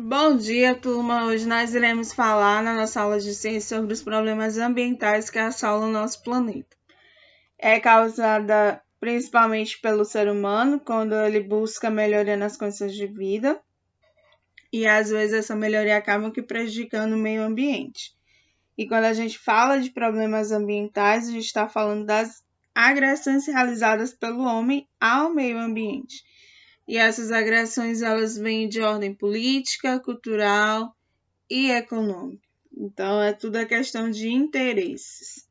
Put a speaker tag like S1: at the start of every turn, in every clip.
S1: Bom dia, turma. Hoje nós iremos falar na nossa aula de ciência sobre os problemas ambientais que assolam o nosso planeta. É causada principalmente pelo ser humano, quando ele busca melhoria nas condições de vida, e às vezes essa melhoria acaba que prejudicando o meio ambiente. E quando a gente fala de problemas ambientais, a gente está falando das agressões realizadas pelo homem ao meio ambiente. E essas agressões elas vêm de ordem política, cultural e econômica. Então é tudo a questão de interesses.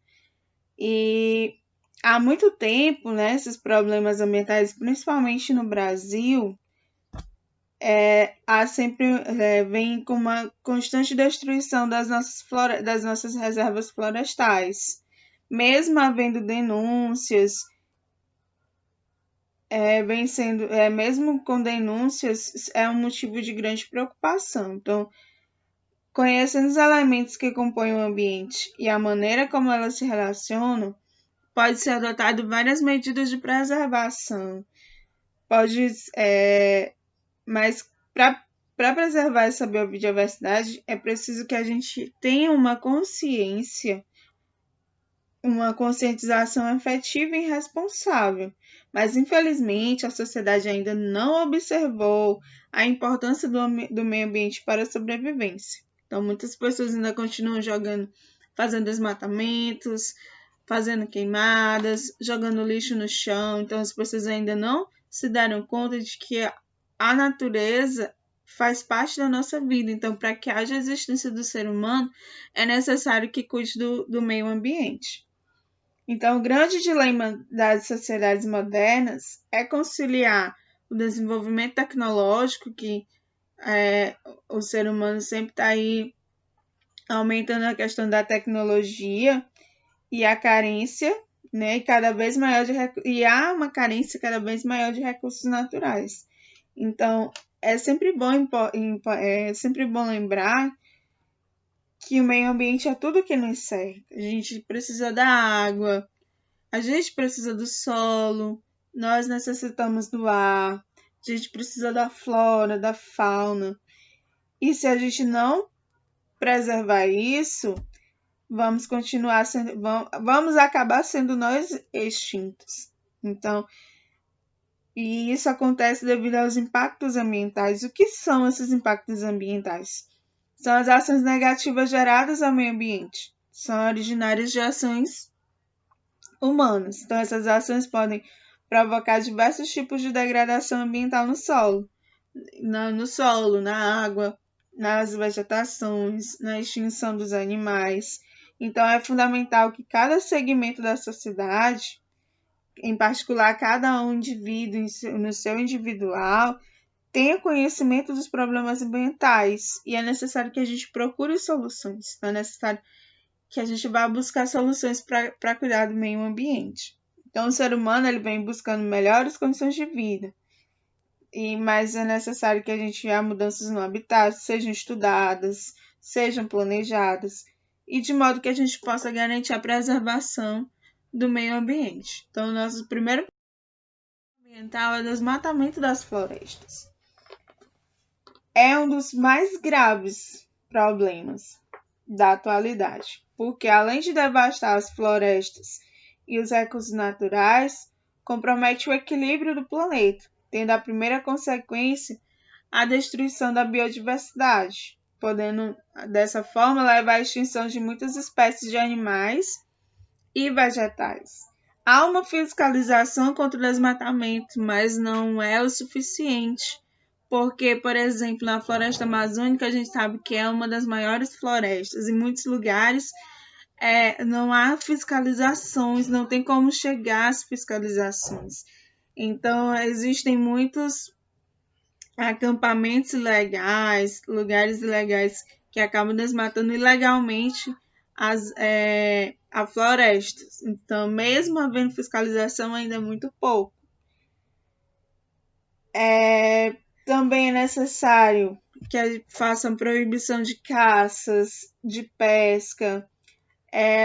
S1: E há muito tempo, né, esses problemas ambientais, principalmente no Brasil, vem com uma constante destruição das nossas reservas florestais. Mesmo havendo denúncias, mesmo com denúncias, é um motivo de grande preocupação. Então, conhecendo os elementos que compõem o ambiente e a maneira como elas se relacionam, pode ser adotado várias medidas de preservação. Mas para preservar essa biodiversidade, é preciso que a gente tenha uma conscientização efetiva e responsável. Mas, infelizmente, a sociedade ainda não observou a importância do meio ambiente para a sobrevivência. Então, muitas pessoas ainda continuam fazendo desmatamentos, fazendo queimadas, jogando lixo no chão. Então, as pessoas ainda não se deram conta de que a natureza faz parte da nossa vida. Então, para que haja existência do ser humano, é necessário que cuide do meio ambiente. Então, o grande dilema das sociedades modernas é conciliar o desenvolvimento tecnológico, que o ser humano sempre está aí aumentando a questão da tecnologia, e a carência, né, e há uma carência cada vez maior de recursos naturais. Então, é sempre bom lembrar que o meio ambiente é tudo que nos serve. A gente precisa da água, a gente precisa do solo, nós necessitamos do ar, a gente precisa da flora, da fauna. E se a gente não preservar isso, vamos acabar sendo nós extintos. Então, e isso acontece devido aos impactos ambientais. O que são esses impactos ambientais? São as ações negativas geradas ao meio ambiente. São originárias de ações humanas. Então, essas ações podem provocar diversos tipos de degradação ambiental no solo, na água, nas vegetações, na extinção dos animais. Então, é fundamental que cada segmento da sociedade, em particular cada um indivíduo no seu individual, tenha conhecimento dos problemas ambientais, e é necessário que a gente procure soluções, é necessário que a gente vá buscar soluções para cuidar do meio ambiente. Então, o ser humano ele vem buscando melhores condições de vida, mas é necessário que a gente há mudanças no habitat sejam estudadas, sejam planejadas, e de modo que a gente possa garantir a preservação do meio ambiente. Então, o nosso primeiro problema ambiental é o desmatamento das florestas. É um dos mais graves problemas da atualidade, porque além de devastar as florestas e os recursos naturais, compromete o equilíbrio do planeta, tendo a primeira consequência a destruição da biodiversidade, podendo dessa forma levar à extinção de muitas espécies de animais e vegetais. Há uma fiscalização contra o desmatamento, mas não é o suficiente, porque, por exemplo, na floresta amazônica a gente sabe que é uma das maiores florestas. Em muitos lugares não há fiscalizações, não tem como chegar às fiscalizações. Então, existem muitos acampamentos ilegais, lugares ilegais que acabam desmatando ilegalmente a florestas. Então, mesmo havendo fiscalização, ainda é muito pouco. Também é necessário que façam proibição de caças, de pesca,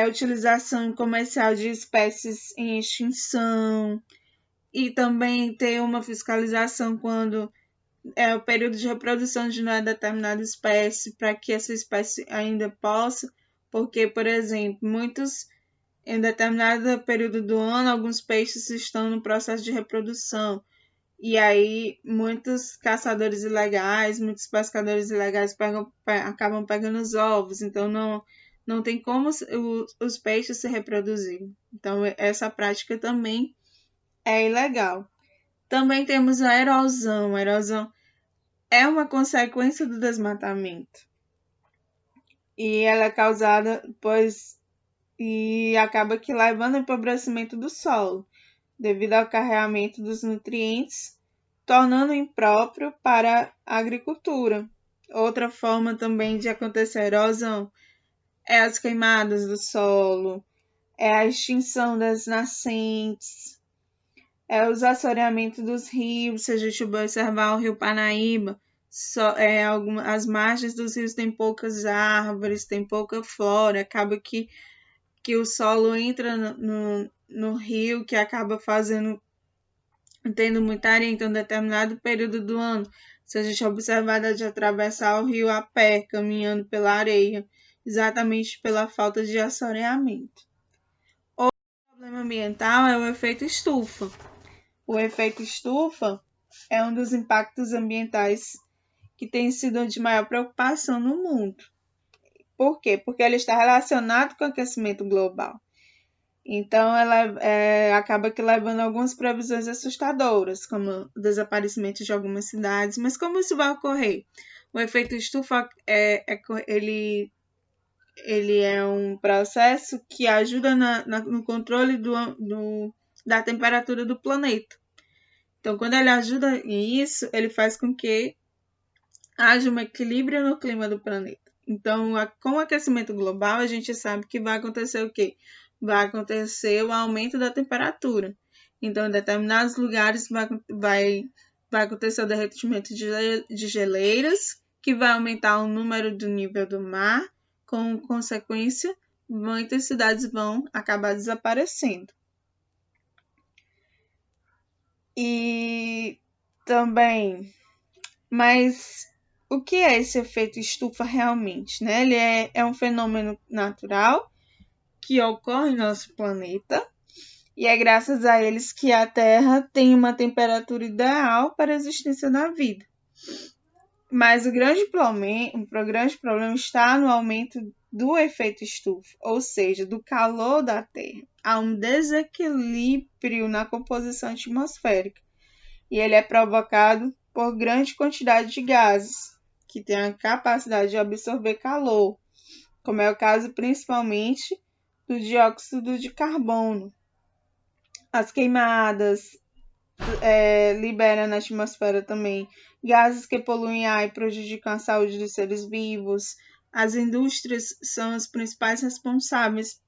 S1: utilização comercial de espécies em extinção, e também ter uma fiscalização quando o período de reprodução de uma determinada espécie para que essa espécie ainda possa, porque, por exemplo, em determinado período do ano, alguns peixes estão no processo de reprodução. E aí, muitos caçadores ilegais, muitos pescadores ilegais acabam pegando os ovos. Então, não tem como os peixes se reproduzirem. Então, essa prática também é ilegal. Também temos a erosão. A erosão é uma consequência do desmatamento. E ela é causada, e acaba que levando ao empobrecimento do solo, devido ao carreamento dos nutrientes, tornando impróprio para a agricultura. Outra forma também de acontecer a erosão é as queimadas do solo, é a extinção das nascentes, é os assoreamentos dos rios. Se a gente observar o rio Parnaíba, as margens dos rios têm poucas árvores, tem pouca flora, acaba que o solo entra no rio, que acaba tendo muita areia em um determinado período do ano. Se a gente observar de atravessar o rio a pé, caminhando pela areia, exatamente pela falta de assoreamento. Outro problema ambiental é o efeito estufa. O efeito estufa é um dos impactos ambientais que tem sido de maior preocupação no mundo. Por quê? Porque ele está relacionado com o aquecimento global. Então, ela acaba que levando algumas previsões assustadoras, como o desaparecimento de algumas cidades. Mas como isso vai ocorrer? O efeito estufa ele é um processo que ajuda no controle da temperatura do planeta. Então, quando ele ajuda nisso, ele faz com que haja um equilíbrio no clima do planeta. Então, com o aquecimento global, a gente sabe que vai acontecer o quê? Vai acontecer o aumento da temperatura. Então, em determinados lugares vai acontecer o derretimento de geleiras, que vai aumentar o número do nível do mar, com consequência, muitas cidades vão acabar desaparecendo. E também, mas o que é esse efeito estufa realmente? Né? Ele é um fenômeno natural que ocorre no nosso planeta, e é graças a eles que a Terra tem uma temperatura ideal para a existência da vida. Mas o grande problema está no aumento do efeito estufa, ou seja, do calor da Terra. Há um desequilíbrio na composição atmosférica, e ele é provocado por grande quantidade de gases, que têm a capacidade de absorver calor, como é o caso principalmente do dióxido de carbono. As queimadas liberam na atmosfera também gases que poluem ar e prejudicam a saúde dos seres vivos. As indústrias são os principais responsáveis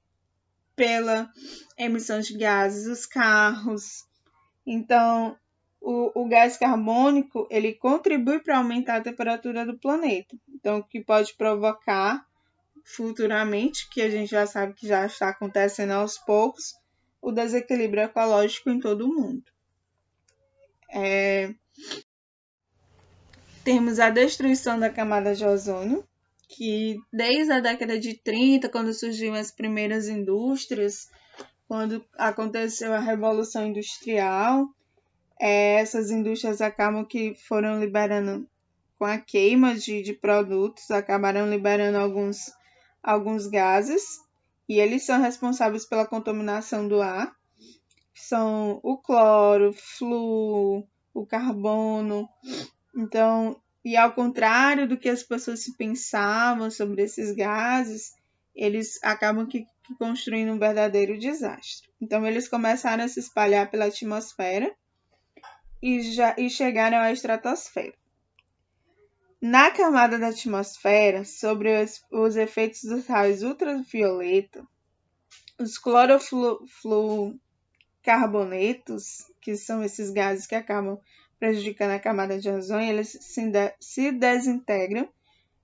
S1: pela emissão de gases, os carros. Então, o gás carbônico ele contribui para aumentar a temperatura do planeta. Então, o que pode provocar futuramente, que a gente já sabe que já está acontecendo aos poucos, o desequilíbrio ecológico em todo o mundo. Temos a destruição da camada de ozônio, que desde a década de 30, quando surgiram as primeiras indústrias, quando aconteceu a Revolução Industrial, essas indústrias acabam que foram liberando, com a queima de produtos, acabaram liberando alguns gases, e eles são responsáveis pela contaminação do ar, que são o cloro, o flúor, o carbono. Então, e ao contrário do que as pessoas se pensavam sobre esses gases, eles acabam que construindo um verdadeiro desastre. Então, eles começaram a se espalhar pela atmosfera e chegaram à estratosfera. Na camada da atmosfera, sobre os efeitos dos raios ultravioleta, os clorofluorcarbonetos, que são esses gases que acabam prejudicando a camada de ozônio, eles se desintegram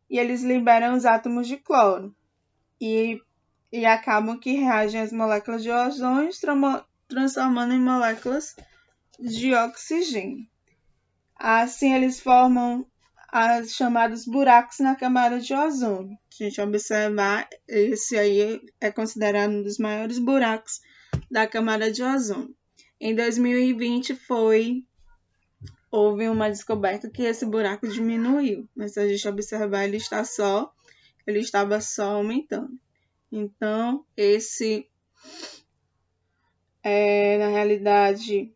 S1: e eles liberam os átomos de cloro e acabam que reagem às moléculas de ozônio, transformando em moléculas de oxigênio. Assim, eles formam os chamados buracos na camada de ozônio. Se a gente observar, esse aí é considerado um dos maiores buracos da camada de ozônio. Em 2020 houve uma descoberta que esse buraco diminuiu, mas se a gente observar, ele estava só aumentando. Então, esse na realidade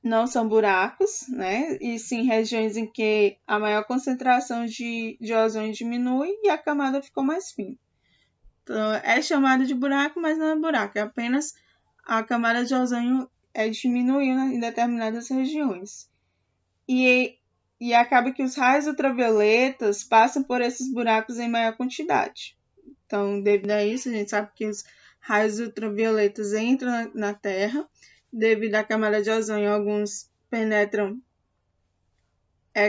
S1: não são buracos, né? E sim regiões em que a maior concentração de ozônio diminui e a camada ficou mais fina. Então, é chamado de buraco, mas não é buraco, é apenas a camada de ozônio diminuiu em determinadas regiões. E acaba que os raios ultravioletas passam por esses buracos em maior quantidade. Então, devido a isso, a gente sabe que os raios ultravioletas entram na Terra. Devido à camada de ozônio, alguns penetram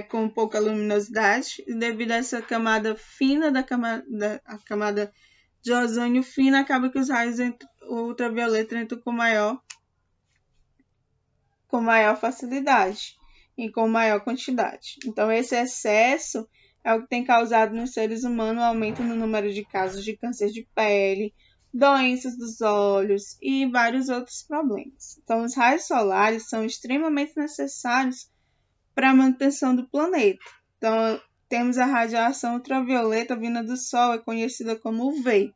S1: com pouca luminosidade. E devido a essa camada fina a camada de ozônio fina, acaba que os raios ultravioletas entram com maior facilidade e com maior quantidade. Então, esse excesso é o que tem causado nos seres humanos um aumento no número de casos de câncer de pele, doenças dos olhos e vários outros problemas. Então, os raios solares são extremamente necessários para a manutenção do planeta. Então, temos a radiação ultravioleta vinda do Sol, é conhecida como UV.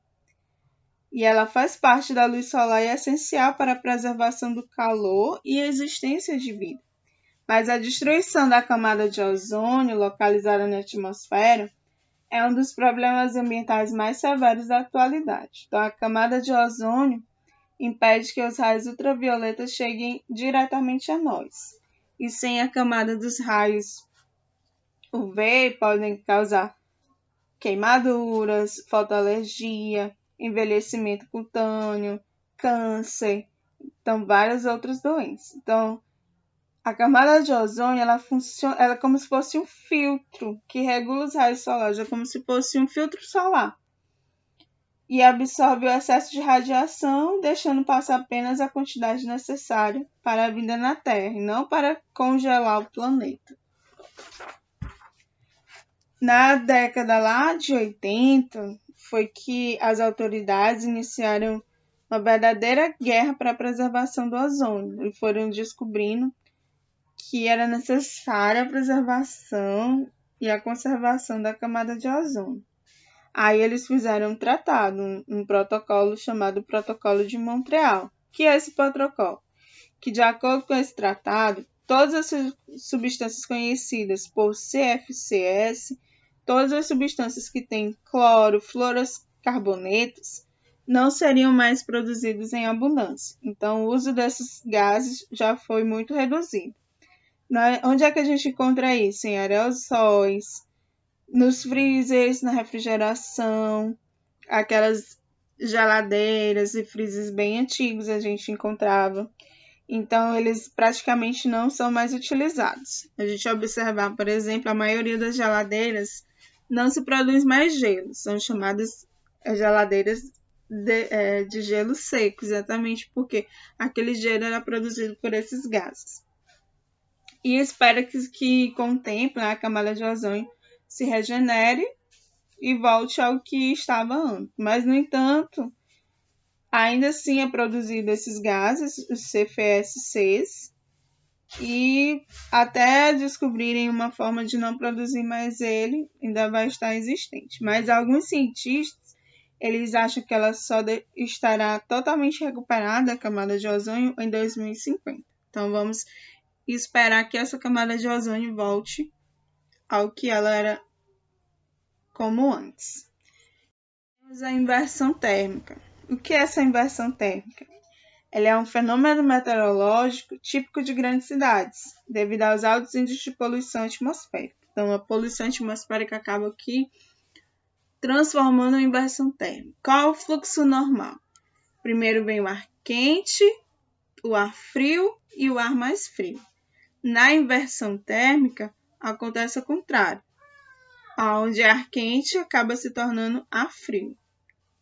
S1: E ela faz parte da luz solar e é essencial para a preservação do calor e a existência de vida. Mas a destruição da camada de ozônio, localizada na atmosfera, é um dos problemas ambientais mais severos da atualidade. Então, a camada de ozônio impede que os raios ultravioletas cheguem diretamente a nós. E sem a camada dos raios UV, podem causar queimaduras, fotoalergia, envelhecimento cutâneo, câncer, então várias outras doenças. Então, a camada de ozônio, ela é como se fosse um filtro que regula os raios solares, é como se fosse um filtro solar. E absorve o excesso de radiação, deixando passar apenas a quantidade necessária para a vida na Terra, e não para congelar o planeta. Na década lá de 80, foi que as autoridades iniciaram uma verdadeira guerra para a preservação do ozônio e foram descobrindo que era necessária a preservação e a conservação da camada de ozônio. Aí eles fizeram um tratado, um protocolo chamado Protocolo de Montreal. Que é esse protocolo? Que, de acordo com esse tratado, todas as substâncias conhecidas por CFCs, todas as substâncias que têm cloro, fluorocarbonetos, não seriam mais produzidas em abundância. Então, o uso desses gases já foi muito reduzido. Onde é que a gente encontra isso? Em aerossóis, nos freezers, na refrigeração, aquelas geladeiras e freezers bem antigos a gente encontrava. Então, eles praticamente não são mais utilizados. A gente observar, por exemplo, a maioria das geladeiras não se produz mais gelo, são chamadas geladeiras de gelo seco, exatamente porque aquele gelo era produzido por esses gases. E espera que com o tempo, a camada de ozônio se regenere e volte ao que estava antes. Mas, no entanto, ainda assim é produzido esses gases, os CFSs, e até descobrirem uma forma de não produzir mais ele, ainda vai estar existente. Mas alguns cientistas, eles acham que ela só estará totalmente recuperada, a camada de ozônio, em 2050. Então, vamos esperar que essa camada de ozônio volte ao que ela era como antes. Temos a inversão térmica. O que é essa inversão térmica? Ela é um fenômeno meteorológico típico de grandes cidades, devido aos altos índices de poluição atmosférica. Então, a poluição atmosférica acaba aqui transformando em inversão térmica. Qual é o fluxo normal? Primeiro vem o ar quente, o ar frio e o ar mais frio. Na inversão térmica, acontece o contrário, onde ar quente acaba se tornando ar frio,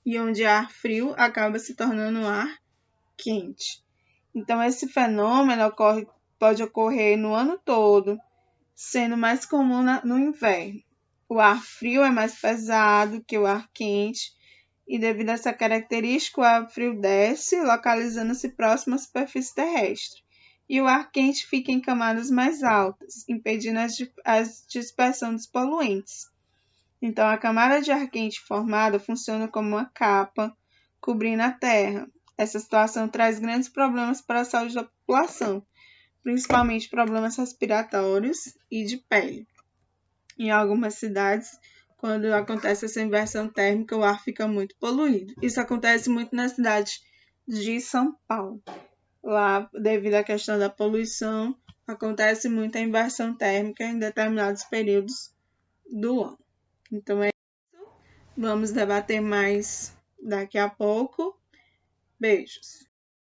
S1: e onde ar frio acaba se tornando ar quente. Então, esse fenômeno ocorre pode ocorrer no ano todo, sendo mais comum no inverno. O ar frio é mais pesado que o ar quente, e devido a essa característica, o ar frio desce, localizando-se próximo à superfície terrestre, e o ar quente fica em camadas mais altas, impedindo a dispersão dos poluentes. Então, a camada de ar quente formada funciona como uma capa cobrindo a Terra. Essa situação traz grandes problemas para a saúde da população, principalmente problemas respiratórios e de pele. Em algumas cidades, quando acontece essa inversão térmica, o ar fica muito poluído. Isso acontece muito na cidade de São Paulo. Lá, devido à questão da poluição, acontece muito a inversão térmica em determinados períodos do ano. Então é isso. Vamos debater mais daqui a pouco. Beijos.